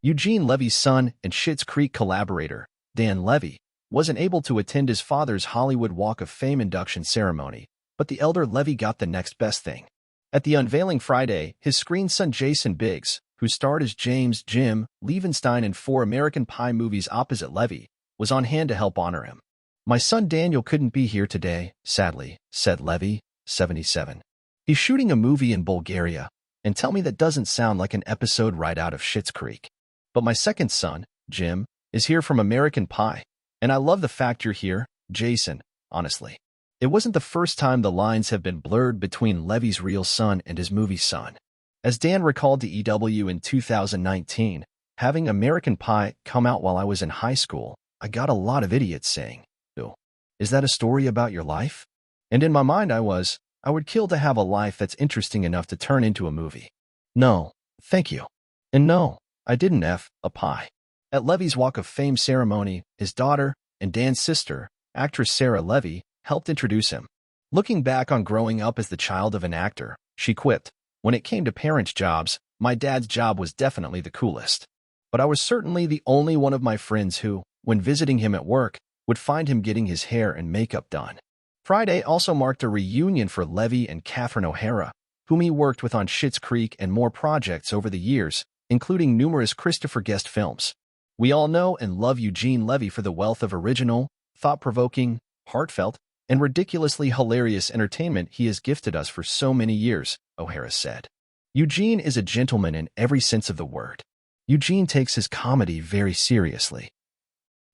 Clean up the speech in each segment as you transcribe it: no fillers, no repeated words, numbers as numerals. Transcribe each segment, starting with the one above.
Eugene Levy's son and Schitt's Creek collaborator, Dan Levy, wasn't able to attend his father's Hollywood Walk of Fame induction ceremony, but the elder Levy got the next best thing. At the unveiling Friday, his screen son Jason Biggs, who starred as James Jim Levenstein in 4 American Pie movies opposite Levy, was on hand to help honor him. "My son Daniel couldn't be here today, sadly," said Levy, 77. "He's shooting a movie in Bulgaria, and tell me that doesn't sound like an episode right out of Schitt's Creek. But my second son, Jim, is here from American Pie, and I love the fact you're here, Jason, honestly." It wasn't the first time the lines have been blurred between Levy's real son and his movie son. As Dan recalled to EW in 2019, having American Pie come out while I was in high school, I got a lot of idiots saying, "Oh, is that a story about your life?" And in my mind I would kill to have a life that's interesting enough to turn into a movie. No, thank you. And no, I didn't F a pie. At Levy's Walk of Fame ceremony, his daughter and Dan's sister, actress Sarah Levy, helped introduce him. Looking back on growing up as the child of an actor, she quipped, "When it came to parents' jobs, my dad's job was definitely the coolest. But I was certainly the only one of my friends who, when visiting him at work, would find him getting his hair and makeup done." Friday also marked a reunion for Levy and Catherine O'Hara, whom he worked with on Schitt's Creek and more projects over the years, including numerous Christopher Guest films. We all know and love Eugene Levy for the wealth of original, thought-provoking, heartfelt, and ridiculously hilarious entertainment he has gifted us for so many years, O'Hara said. "Eugene is a gentleman in every sense of the word. Eugene takes his comedy very seriously.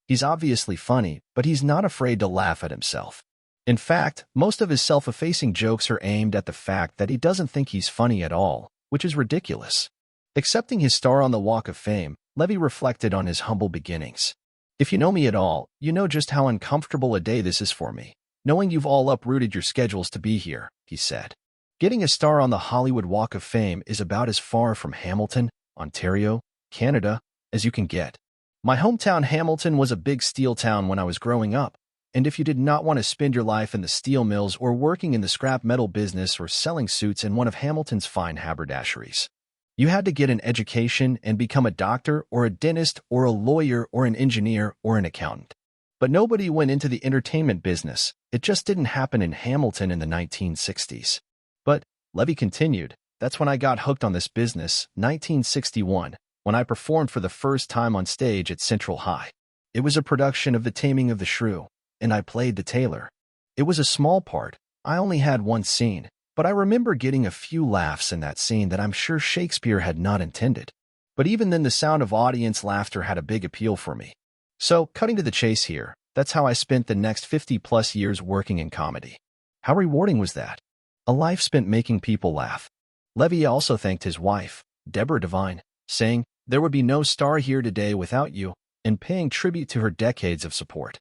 He's obviously funny, but he's not afraid to laugh at himself. In fact, most of his self-effacing jokes are aimed at the fact that he doesn't think he's funny at all, which is ridiculous." Accepting his star on the Walk of Fame, Levy reflected on his humble beginnings. "If you know me at all, you know just how uncomfortable a day this is for me, knowing you've all uprooted your schedules to be here," he said. Getting a star on the Hollywood Walk of Fame is about as far from Hamilton, Ontario, Canada, as you can get. "My hometown Hamilton was a big steel town when I was growing up, and if you did not want to spend your life in the steel mills or working in the scrap metal business or selling suits in one of Hamilton's fine haberdasheries, you had to get an education and become a doctor or a dentist or a lawyer or an engineer or an accountant. But nobody went into the entertainment business. It just didn't happen in Hamilton in the 1960s. But," Levy continued, "that's when I got hooked on this business, 1961, when I performed for the first time on stage at Central High. It was a production of The Taming of the Shrew, and I played the tailor. It was a small part. I only had one scene, but I remember getting a few laughs in that scene that I'm sure Shakespeare had not intended. But even then the sound of audience laughter had a big appeal for me. So, cutting to the chase here, that's how I spent the next 50-plus years working in comedy. How rewarding was that? A life spent making people laugh." Levy also thanked his wife, Deborah Devine, saying, "There would be no star here today without you," and paying tribute to her decades of support.